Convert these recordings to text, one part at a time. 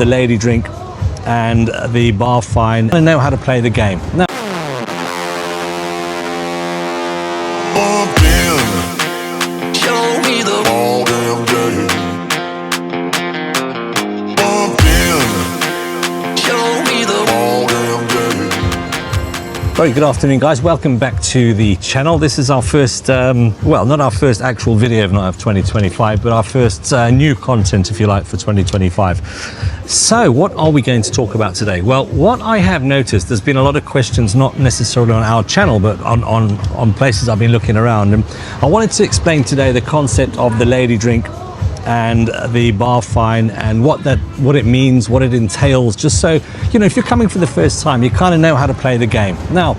the lady drink and the bar fine. I know how to play the game. Now, very good afternoon, guys. Welcome back to the channel. This is our first, well, not our first actual video of Night of 2025, but our first new content, if you like, for 2025. So what are we going to talk about today? Well, what I have noticed, there's been a lot of questions, not necessarily on our channel, but on places I've been looking around. And I wanted to explain today the concept of the lady drink and the bar fine and what it means, what it entails, just so, you know, if you're coming for the first time, you kind of know how to play the game. Now,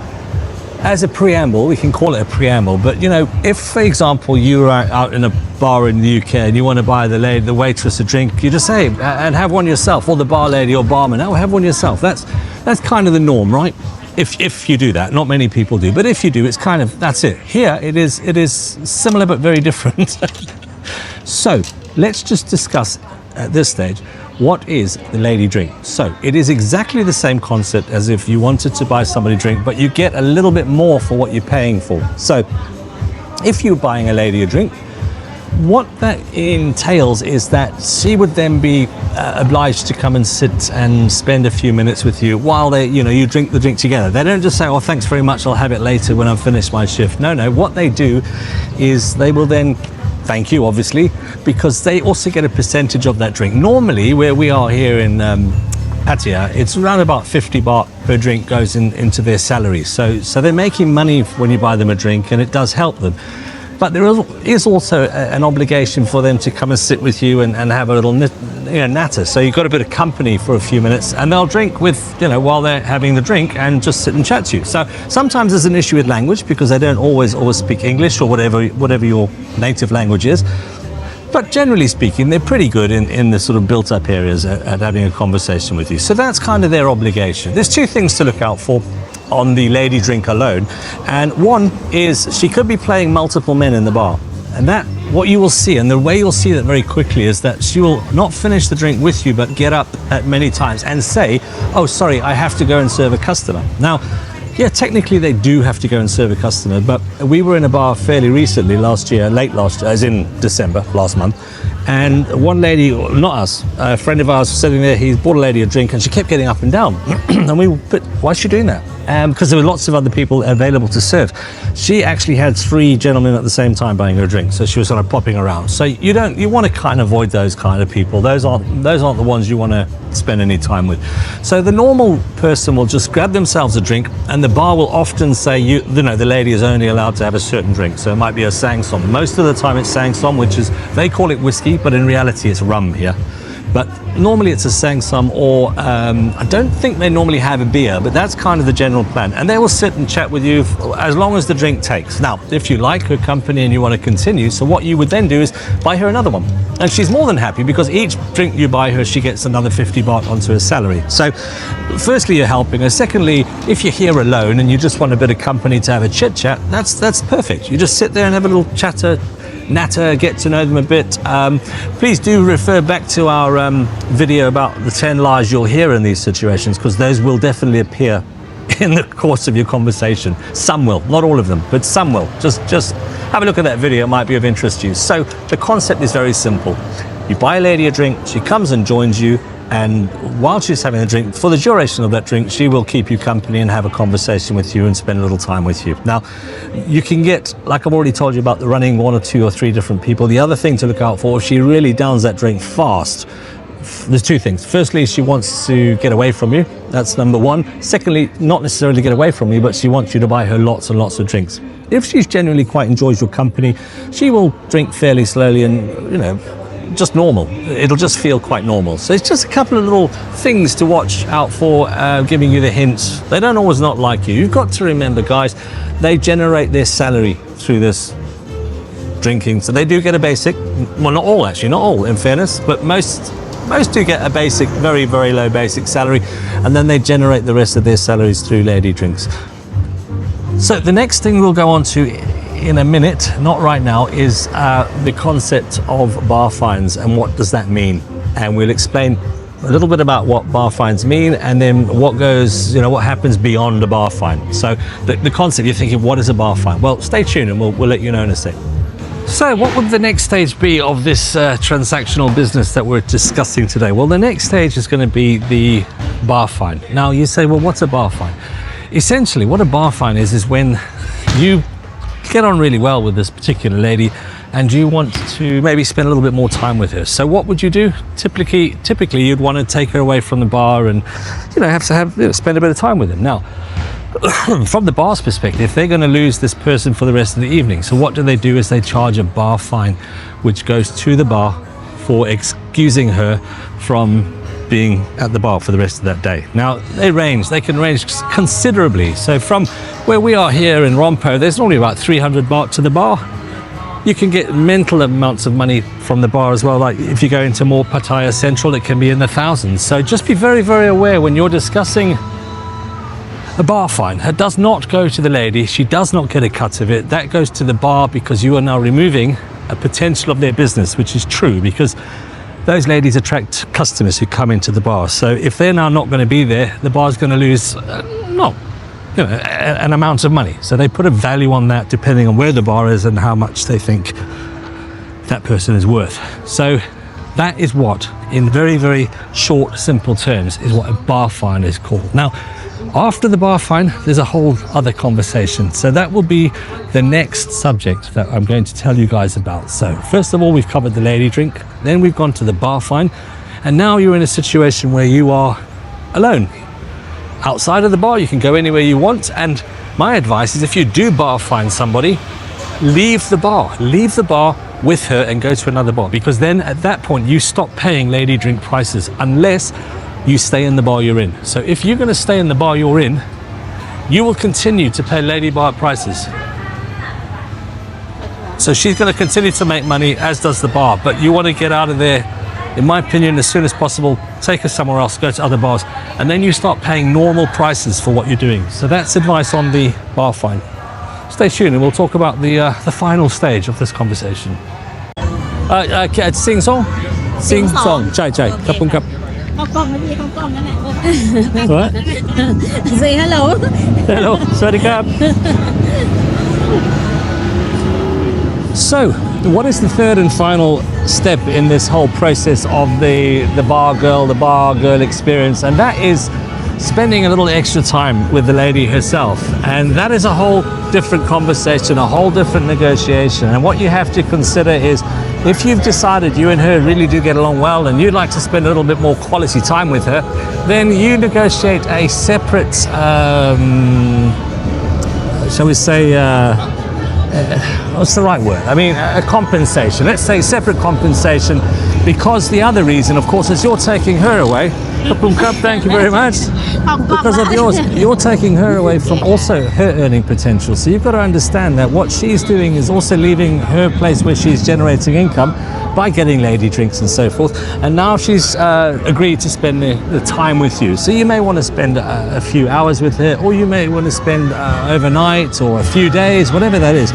as a preamble, we can call it a preamble, but you know, if for example you are out in a bar in the UK and you want to buy the waitress a drink, you just say, and have one yourself, or the bar lady or barman, oh, have one yourself. That's kind of the norm, right? If you do that. Not many people do, but if you do, it's kind of, that's it. Here it is similar but very different. So let's just discuss at this stage, what is the lady drink? So it is exactly the same concept as if you wanted to buy somebody a drink, but you get a little bit more for what you're paying for. So if you're buying a lady a drink, what that entails is that she would then be obliged to come and sit and spend a few minutes with you while you drink the drink together. They don't just say, oh, thanks very much, I'll have it later when I've finished my shift. No, what they do is they will then thank you, obviously, because they also get a percentage of that drink. Normally, where we are here in Pattaya, it's around about 50 baht per drink goes into their salary. So they're making money when you buy them a drink, and it does help them. But there is also an obligation for them to come and sit with you and have a little natter. So you've got a bit of company for a few minutes, and they'll drink with, while they're having the drink, and just sit and chat to you. So sometimes there's an issue with language because they don't always speak English or whatever your native language is. But generally speaking, they're pretty good in the sort of built-up areas at having a conversation with you. So that's kind of their obligation. There's two things to look out for on the lady drink alone, and one is she could be playing multiple men in the bar, and that what you will see, and the way you'll see that very quickly, is that she will not finish the drink with you but get up at many times and say, oh sorry, I have to go and serve a customer. Now, yeah, technically they do have to go and serve a customer, but we were in a bar fairly recently, late last year, as in December, last month, and one lady, not us, a friend of ours was sitting there, he bought a lady a drink and she kept getting up and down. And we were, but why is she doing that? Because there were lots of other people available to serve. She actually had 3 gentlemen at the same time buying her a drink, so she was sort of popping around. So you want to kind of avoid those kind of people. Those aren't the ones you want to spend any time with. So the normal person will just grab themselves a drink, and the bar will often say, the lady is only allowed to have a certain drink. So it might be a sang som. Most of the time it's sang som, which is, they call it whiskey, but in reality it's rum here. But normally it's a sang som, or I don't think they normally have a beer, but that's kind of the general plan. And they will sit and chat with you as long as the drink takes. Now, if you like her company and you want to continue, so what you would then do is buy her another one. And she's more than happy, because each drink you buy her, she gets another 50 baht onto her salary. So firstly, you're helping her. Secondly, if you're here alone and you just want a bit of company to have a chit chat, that's perfect. You just sit there and have a little natter, get to know them a bit. Please do refer back to our video about the 10 lies you'll hear in these situations, because those will definitely appear in the course of your conversation. Some will, not all of them, but some will. Just have a look at that video, it might be of interest to you. So the concept is very simple. You buy a lady a drink, she comes and joins you, and while she's having a drink, for the duration of that drink, she will keep you company and have a conversation with you and spend a little time with you. Now, you can get, like I've already told you about the running 1 or 2 or 3 different people. The other thing to look out for, if she really downs that drink fast, there's 2 things. Firstly, she wants to get away from you. That's number 1. Secondly, not necessarily get away from you, but she wants you to buy her lots and lots of drinks. If she genuinely quite enjoys your company, she will drink fairly slowly and, just normal. It'll just feel quite normal. So it's just a couple of little things to watch out for, giving you the hints. They don't always not like you. You've got to remember, guys, they generate their salary through this drinking. So they do get a basic, well, not all actually, not all in fairness, but most do get a basic, very, very low basic salary, and then they generate the rest of their salaries through lady drinks. So the next thing we'll go on to in a minute, not right now, is the concept of bar fines and what does that mean. And we'll explain a little bit about what bar fines mean, and then what goes, what happens beyond a bar fine. So the concept, you're thinking, what is a bar fine? Well, stay tuned and we'll let you know in a sec. So what would the next stage be of this transactional business that we're discussing today? Well, the next stage is going to be the bar fine. Now you say, well, what's a bar fine? Essentially, what a bar fine is when you get on really well with this particular lady and you want to maybe spend a little bit more time with her. So what would you do? Typically you'd want to take her away from the bar and spend a bit of time with him. Now, from the bar's perspective, they're going to lose this person for the rest of the evening. So what do? Is they charge a bar fine, which goes to the bar for excusing her from being at the bar for the rest of that day. Now, they can range considerably. So from where we are here in Rompo, there's normally about 300 baht to the bar. You can get mental amounts of money from the bar as well. Like if you go into more Pattaya Central, it can be in the thousands. So just be very, very aware when you're discussing a bar fine. It does not go to the lady. She does not get a cut of it. That goes to the bar because you are now removing a potential of their business, which is true because those ladies attract customers who come into the bar. So if they're now not going to be there, the bar's going to lose an amount of money. So they put a value on that depending on where the bar is and how much they think that person is worth. So that is what, in very, very short, simple terms, is what a bar fine is called. Now, after the bar fine, there's a whole other conversation. So that will be the next subject that I'm going to tell you guys about. So first of all, we've covered the lady drink, then we've gone to the bar fine, and now you're in a situation where you are alone. Outside of the bar, you can go anywhere you want, and my advice is if you do bar fine somebody, leave the bar with her and go to another bar, because then at that point you stop paying lady drink prices unless you stay in the bar you're in. So if you're going to stay in the bar you're in, you will continue to pay lady bar prices. So she's going to continue to make money, as does the bar, but you want to get out of there, in my opinion, as soon as possible. Take her somewhere else, go to other bars, and then you start paying normal prices for what you're doing. So that's advice on the bar fine. Stay tuned and we'll talk about the final stage of this conversation. Sing song? Sing song. Chai. Khap khun khap. What? Say hello. Hello. Sawasdee krap. So, what is the third and final step in this whole process of the bar girl experience? And that is spending a little extra time with the lady herself. And that is a whole different conversation, a whole different negotiation. And what you have to consider is, if you've decided you and her really do get along well and you'd like to spend a little bit more quality time with her, then you negotiate a separate, shall we say, what's the right word? I mean, a compensation. Let's say separate compensation, because the other reason, of course, is you're taking her away. Thank you very much. Because of yours, you're taking her away from also her earning potential. So you've got to understand that what she's doing is also leaving her place where she's generating income by getting lady drinks and so forth. And now she's agreed to spend the time with you. So you may want to spend a few hours with her, or you may want to spend overnight or a few days, whatever that is.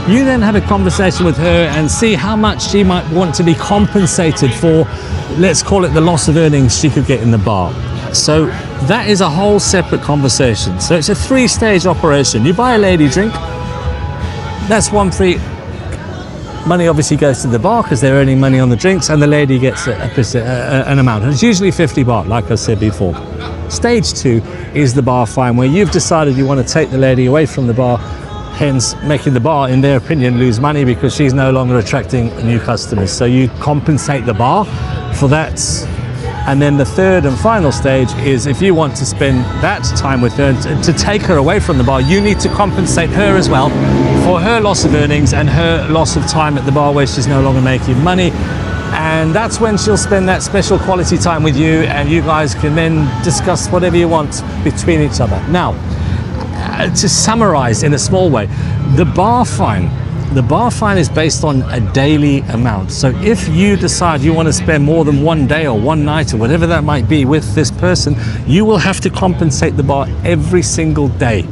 You then have a conversation with her and see how much she might want to be compensated for, let's call it the loss of earnings she could get in the bar. So that is a whole separate conversation. So it's a three-stage operation. You buy a lady drink, that's one free. Money obviously goes to the bar because they're earning money on the drinks, and the lady gets an amount. And it's usually 50 baht, like I said before. Stage 2 is the bar fine, where you've decided you want to take the lady away from the bar, hence making the bar, in their opinion, lose money because she's no longer attracting new customers. So you compensate the bar for that. And then the third and final stage is, if you want to spend that time with her, to take her away from the bar, you need to compensate her as well for her loss of earnings and her loss of time at the bar where she's no longer making money. And that's when she'll spend that special quality time with you, and you guys can then discuss whatever you want between each other. Now, to summarize in a small way, the bar fine is based on a daily amount. So if you decide you want to spend more than one day or one night or whatever that might be with this person, you will have to compensate the bar every single day.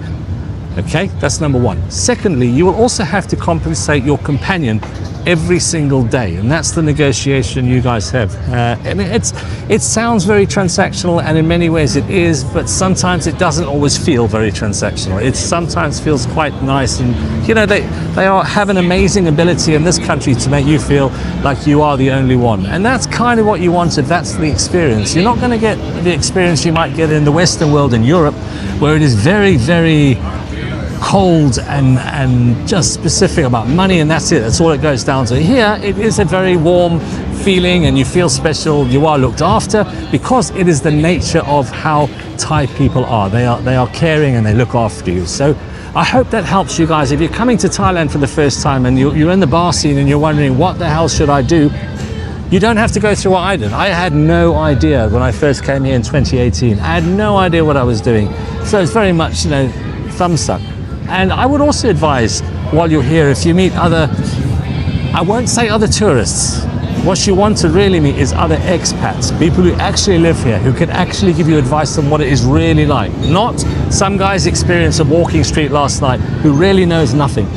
Okay, that's number one. Secondly, you will also have to compensate your companion every single day, and that's the negotiation you guys have. And it sounds very transactional, and in many ways it is, but sometimes it doesn't always feel very transactional. It sometimes feels quite nice, and you know, they have an amazing ability in this country to make you feel like you are the only one, and that's kind of what you wanted. That's the experience. You're not going to get the experience you might get in the Western world in Europe, where it is very, very cold and just specific about money, and that's it. That's all it goes down to. Here it is a very warm feeling, and you feel special. You are looked after because it is the nature of how Thai people are. They are caring and they look after you. So I hope that helps you guys. If you're coming to Thailand for the first time and you're in the bar scene and you're wondering what the hell should I do, you don't have to go through what I did. I had no idea when I first came here in 2018. I had no idea what I was doing. So it's very much, you know, thumbsuck. And I would also advise, while you're here, if you meet other, I won't say other tourists, what you want to really meet is other expats, people who actually live here, who can actually give you advice on what it is really like. Not some guy's experience of walking street last night who really knows nothing.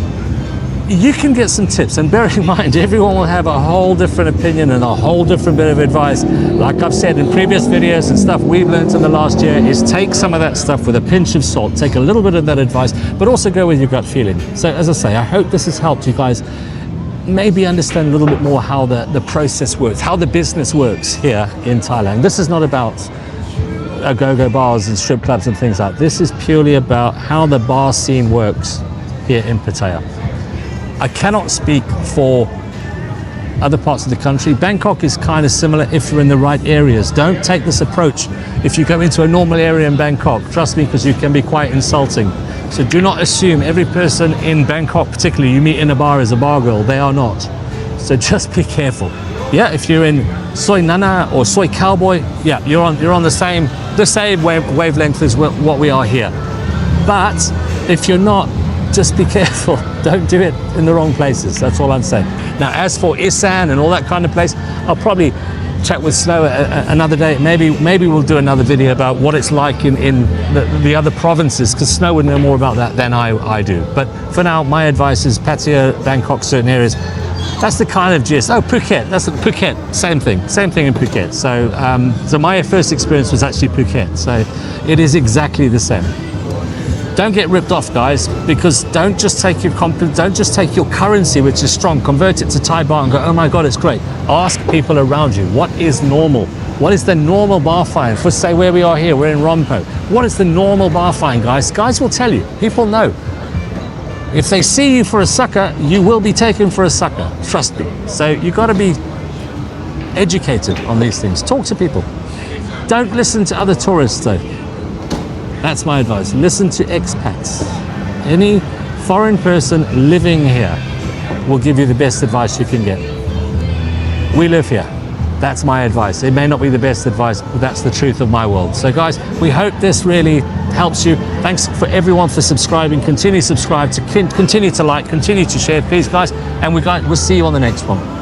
You can get some tips, and bear in mind, everyone will have a whole different opinion and a whole different bit of advice. Like I've said in previous videos and stuff we've learned in the last year, is take some of that stuff with a pinch of salt, take a little bit of that advice, but also go with your gut feeling. So as I say, I hope this has helped you guys maybe understand a little bit more how the process works, how the business works here in Thailand. This is not about go-go bars and strip clubs and things like that. This is purely about how the bar scene works here in Pattaya. I cannot speak for other parts of the country. Bangkok is kind of similar if you're in the right areas. Don't take this approach if you go into a normal area in Bangkok. Trust me, because you can be quite insulting. So do not assume every person in Bangkok, particularly you meet in a bar, is a bar girl. They are not. So just be careful. Yeah, if you're in Soy Nana or Soy Cowboy, yeah, you're on the same wavelength as what we are here. But if you're not, just be careful. Don't do it in the wrong places. That's all I'm saying. Now, as for Isan and all that kind of place, I'll probably chat with Snow another day. Maybe we'll do another video about what it's like in the other provinces, because Snow would know more about that than I do. But for now, my advice is Pattaya, Bangkok, certain areas. That's the kind of gist. Oh, Phuket. That's Phuket. Same thing in Phuket. So my first experience was actually Phuket. So it is exactly the same. Don't get ripped off, guys, because don't just take your currency, which is strong, convert it to Thai baht and go, oh my God, it's great. Ask people around you, what is normal? What is the normal bar fine? For say where we are here, we're in Rompo. What is the normal bar fine, guys? Guys will tell you, people know. If they see you for a sucker, you will be taken for a sucker, trust me. So you gotta be educated on these things. Talk to people. Don't listen to other tourists though. That's my advice. Listen to expats. Any foreign person living here will give you the best advice you can get. We live here. That's my advice. It may not be the best advice, but that's the truth of my world. So guys, we hope this really helps you. Thanks for everyone for subscribing. Continue to subscribe, continue to like, continue to share, please guys. And we'll see you on the next one.